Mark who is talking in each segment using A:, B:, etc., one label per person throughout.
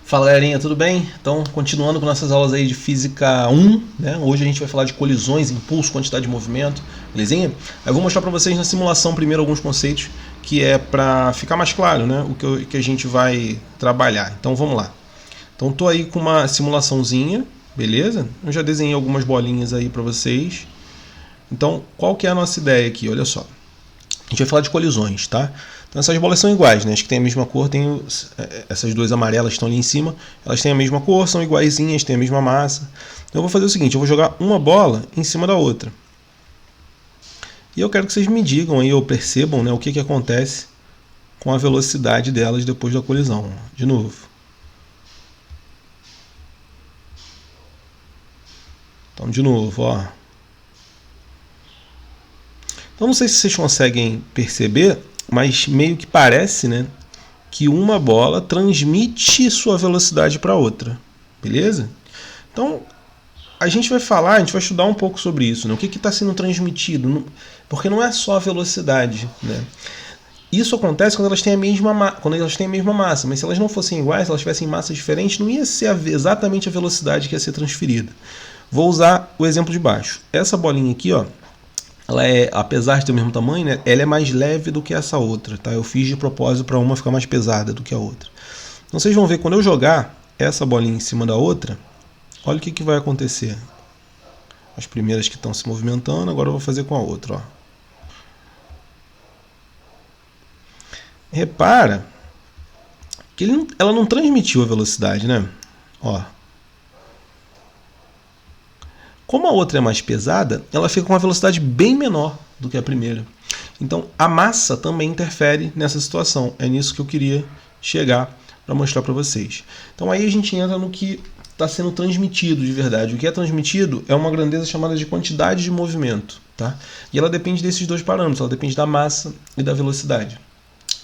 A: Fala galerinha, tudo bem? Então, continuando com nossas aulas aí de Física 1, né? Hoje a gente vai falar de colisões, impulso, quantidade de movimento, belezinha? Eu vou mostrar para vocês na simulação primeiro alguns conceitos que é para ficar mais claro, né? O que a gente vai trabalhar. Então vamos lá. Então tô aí com uma simulaçãozinha, beleza? Eu já desenhei algumas bolinhas aí para vocês. Então, qual que é a nossa ideia aqui? Olha só. A gente vai falar de colisões, tá? Então essas bolas são iguais, né? As que têm a mesma cor, essas duas amarelas que estão ali em cima, elas têm a mesma cor, são iguaizinhas, têm a mesma massa. Então eu vou fazer o seguinte, eu vou jogar uma bola em cima da outra. E eu quero que vocês me digam aí, ou percebam, né, o que acontece com a velocidade delas depois da colisão. De novo. Então, de novo, ó. Então não sei se vocês conseguem perceber, mas meio que parece, né, que uma bola transmite sua velocidade para outra, beleza? Então a gente vai estudar um pouco sobre isso, né? O que está sendo transmitido, porque não é só a velocidade, né? Isso acontece quando elas têm a mesma massa, mas se elas não fossem iguais, se elas tivessem massas diferentes, não ia ser exatamente a velocidade que ia ser transferida. Vou usar o exemplo de baixo. Essa bolinha aqui, ó, ela é, apesar de ter o mesmo tamanho, né, ela é mais leve do que essa outra, tá? Eu fiz de propósito para uma ficar mais pesada do que a outra. Então vocês vão ver, quando eu jogar essa bolinha em cima da outra, olha o que vai acontecer. As primeiras que estão se movimentando, agora eu vou fazer com a outra, ó. Repara que ela não transmitiu a velocidade, né? Ó. Como a outra é mais pesada, ela fica com uma velocidade bem menor do que a primeira. Então a massa também interfere nessa situação. É nisso que eu queria chegar para mostrar para vocês. Então aí a gente entra no que está sendo transmitido de verdade. O que é transmitido é uma grandeza chamada de quantidade de movimento, tá? E ela depende desses dois parâmetros, ela depende da massa e da velocidade.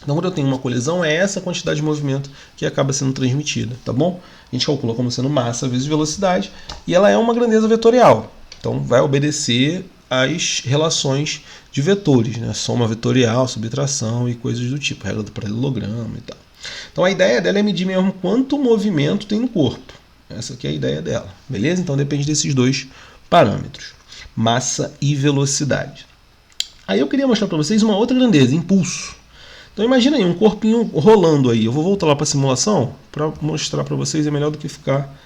A: Então quando eu tenho uma colisão, é essa quantidade de movimento que acaba sendo transmitida, tá bom? A gente calcula como sendo massa vezes velocidade, e ela é uma grandeza vetorial. Então vai obedecer às relações de vetores, né? Soma vetorial, subtração e coisas do tipo, regra do paralelogramo e tal. Então a ideia dela é medir mesmo quanto movimento tem no corpo. Essa aqui é a ideia dela, beleza? Então depende desses dois parâmetros, massa e velocidade. Aí eu queria mostrar para vocês uma outra grandeza, impulso. Então imagina aí um corpinho rolando aí. Eu vou voltar lá para a simulação para mostrar para vocês, é melhor do que ficar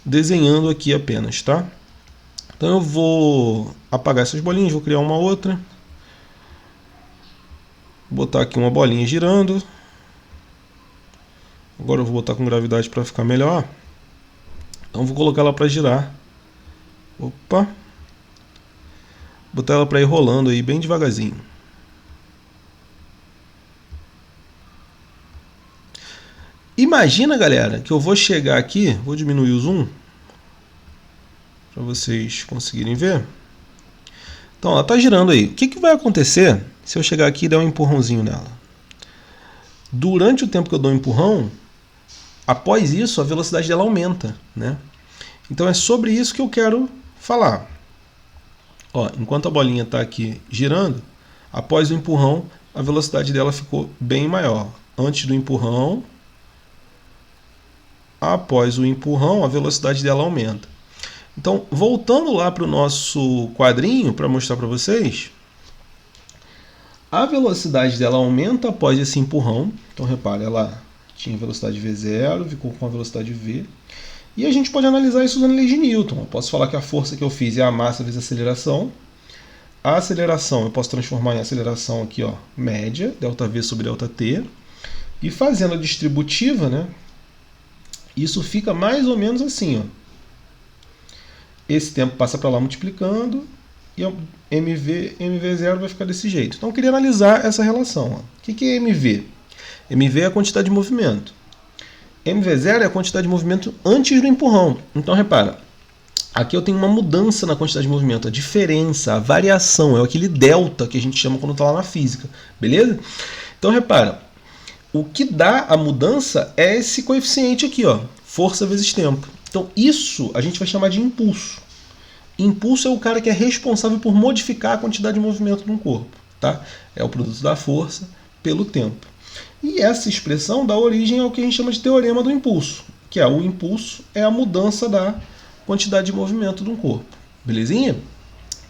A: desenhando aqui apenas, tá? Então eu vou apagar essas bolinhas, vou criar uma outra. Vou botar aqui uma bolinha girando. Agora eu vou botar com gravidade para ficar melhor. Então vou colocar ela para girar. Opa! Botar ela para ir rolando aí bem devagarzinho. Imagina, galera, que eu vou chegar aqui, vou diminuir o zoom para vocês conseguirem ver. Então, ela está girando aí. O que vai acontecer se eu chegar aqui e der um empurrãozinho nela? Durante o tempo que eu dou um empurrão, após isso, a velocidade dela aumenta, né? Então é sobre isso que eu quero falar. Ó, enquanto a bolinha está aqui girando, após o empurrão, a velocidade dela ficou bem maior. Antes do empurrão, após o empurrão, a velocidade dela aumenta. Então, voltando lá para o nosso quadrinho, para mostrar para vocês, a velocidade dela aumenta após esse empurrão. Então, repare, ela tinha velocidade V0, ficou com a velocidade V. E a gente pode analisar isso usando a lei de Newton. Eu posso falar que a força que eu fiz é a massa vezes a aceleração. A aceleração eu posso transformar em aceleração aqui, ó, média, ΔV sobre ΔT. E fazendo a distributiva, né? Isso fica mais ou menos assim, ó. Esse tempo passa para lá multiplicando e mv0 vai ficar desse jeito. Então eu queria analisar essa relação. Ó. O que é mv? mv é a quantidade de movimento. mv0 é a quantidade de movimento antes do empurrão. Então repara, aqui eu tenho uma mudança na quantidade de movimento, a diferença, a variação, é aquele delta que a gente chama quando está lá na física, beleza? Então repara, o que dá a mudança é esse coeficiente aqui, ó, força vezes tempo. Então isso a gente vai chamar de impulso. Impulso é o cara que é responsável por modificar a quantidade de movimento de um corpo, tá? É o produto da força pelo tempo. E essa expressão dá origem ao que a gente chama de teorema do impulso. que é o impulso, é a mudança da quantidade de movimento de um corpo. Belezinha?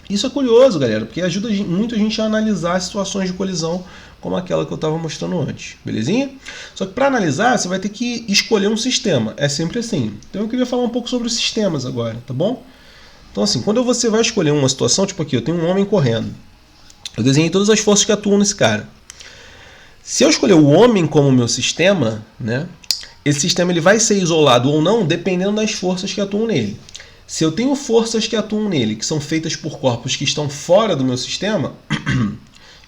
A: Isso é curioso, galera, porque ajuda muito a gente a analisar situações de colisão como aquela que eu estava mostrando antes. Belezinha? Só que para analisar, você vai ter que escolher um sistema. É sempre assim. Então eu queria falar um pouco sobre os sistemas agora, tá bom? Então assim, quando você vai escolher uma situação, tipo aqui, eu tenho um homem correndo. Eu desenhei todas as forças que atuam nesse cara. Se eu escolher o homem como meu sistema, né, esse sistema ele vai ser isolado ou não, dependendo das forças que atuam nele. Se eu tenho forças que atuam nele, que são feitas por corpos que estão fora do meu sistema,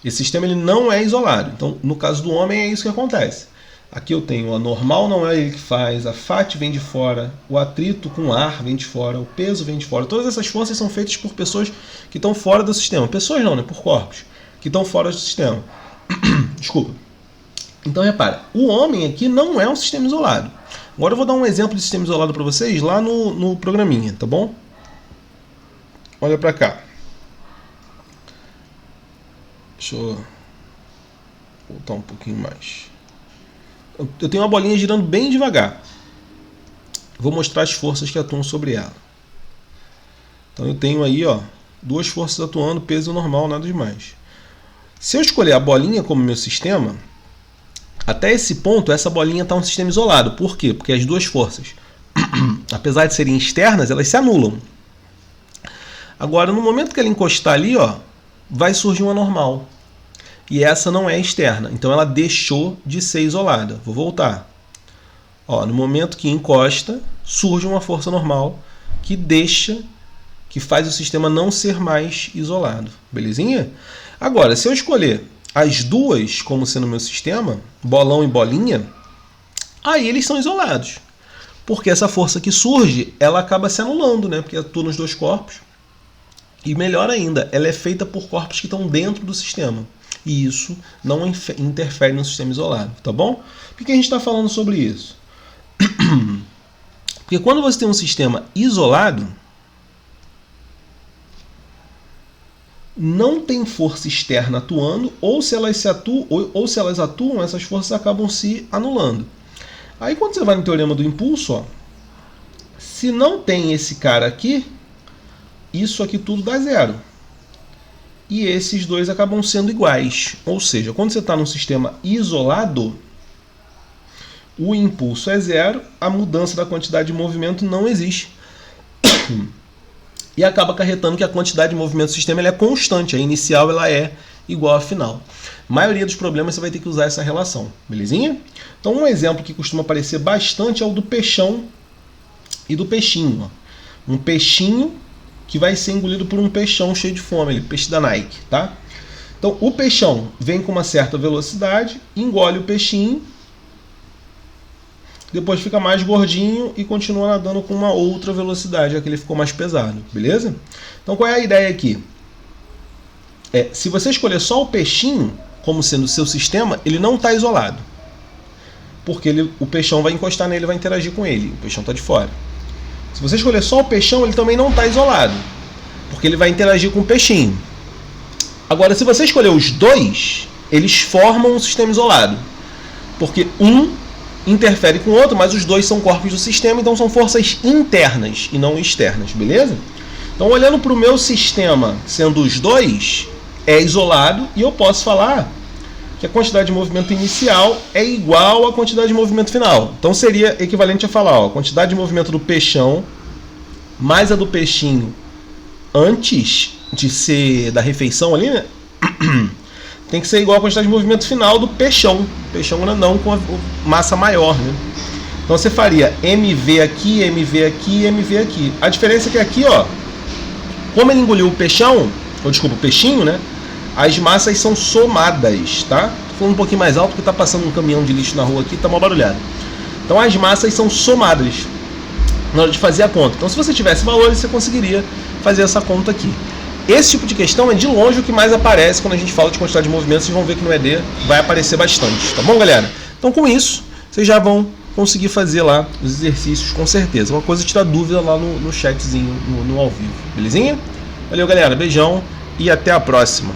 A: esse sistema ele não é isolado. Então, no caso do homem, é isso que acontece. Aqui eu tenho a normal, não é ele que faz, a FAT vem de fora, o atrito com ar vem de fora, o peso vem de fora. Todas essas forças são feitas por pessoas que estão fora do sistema. Pessoas não, né? Por corpos que estão fora do sistema. Desculpa. Então, repara, o homem aqui não é um sistema isolado. Agora eu vou dar um exemplo de sistema isolado para vocês lá no programinha, tá bom? Olha para cá. Deixa eu voltar um pouquinho mais. Eu tenho uma bolinha girando bem devagar. Vou mostrar as forças que atuam sobre ela. Então eu tenho aí, ó, duas forças atuando, peso normal, nada demais. Se eu escolher a bolinha como meu sistema, até esse ponto, essa bolinha está um sistema isolado. Por quê? Porque as duas forças, apesar de serem externas, elas se anulam. Agora, no momento que ela encostar ali, ó, vai surgir uma normal. E essa não é externa. Então, ela deixou de ser isolada. Vou voltar. Ó, no momento que encosta, surge uma força normal que faz o sistema não ser mais isolado. Belezinha? Agora, se eu escolher as duas como sendo meu sistema, bolão e bolinha, aí eles são isolados. Porque essa força que surge, ela acaba se anulando, né? Porque atua nos dois corpos. E melhor ainda, ela é feita por corpos que estão dentro do sistema. E isso não interfere no sistema isolado, tá bom? Por que a gente está falando sobre isso? Porque quando você tem um sistema isolado, não tem força externa atuando, ou se elas atuam, essas forças acabam se anulando. Aí quando você vai no teorema do impulso, ó, se não tem esse cara aqui, isso aqui tudo dá zero. E esses dois acabam sendo iguais. Ou seja, quando você está num sistema isolado, o impulso é zero, a mudança da quantidade de movimento não existe. E acaba acarretando que a quantidade de movimento do sistema ela é constante. A inicial ela é igual à final. A maioria dos problemas você vai ter que usar essa relação. Belezinha? Então um exemplo que costuma aparecer bastante é o do peixão e do peixinho. Ó. Um peixinho que vai ser engolido por um peixão cheio de fome, peixe da Nike. Tá? Então o peixão vem com uma certa velocidade, engole o peixinho, depois fica mais gordinho e continua nadando com uma outra velocidade, já que ele ficou mais pesado, beleza? Então qual é a ideia aqui? Se você escolher só o peixinho como sendo o seu sistema, ele não está isolado. Porque o peixão vai encostar nele, vai interagir com ele, o peixão está de fora. Se você escolher só o peixão, ele também não está isolado, porque ele vai interagir com o peixinho. Agora, se você escolher os dois, eles formam um sistema isolado, porque um interfere com o outro, mas os dois são corpos do sistema, então são forças internas e não externas, beleza? Então, olhando para o meu sistema sendo os dois, é isolado, e eu posso falar que a quantidade de movimento inicial é igual à quantidade de movimento final. Então, seria equivalente a falar, ó, a quantidade de movimento do peixão mais a do peixinho antes de ser da refeição ali, né? Tem que ser igual à quantidade de movimento final do peixão. Peixão grandão com a massa maior, né? Então você faria MV aqui, MV aqui, MV aqui. A diferença é que aqui, ó, como ele engoliu o peixão, ou desculpa, o peixinho, né? As massas são somadas, tá? Tô falando um pouquinho mais alto porque tá passando um caminhão de lixo na rua aqui, tá mal barulhado. Então as massas são somadas na hora de fazer a conta. Então se você tivesse valores, você conseguiria fazer essa conta aqui. Esse tipo de questão é de longe o que mais aparece quando a gente fala de quantidade de movimentos. Vocês vão ver que no ED vai aparecer bastante, tá bom, galera? Então com isso, vocês já vão conseguir fazer lá os exercícios com certeza. Uma coisa tirar dúvida lá no chatzinho, no ao vivo, belezinha? Valeu, galera, beijão e até a próxima.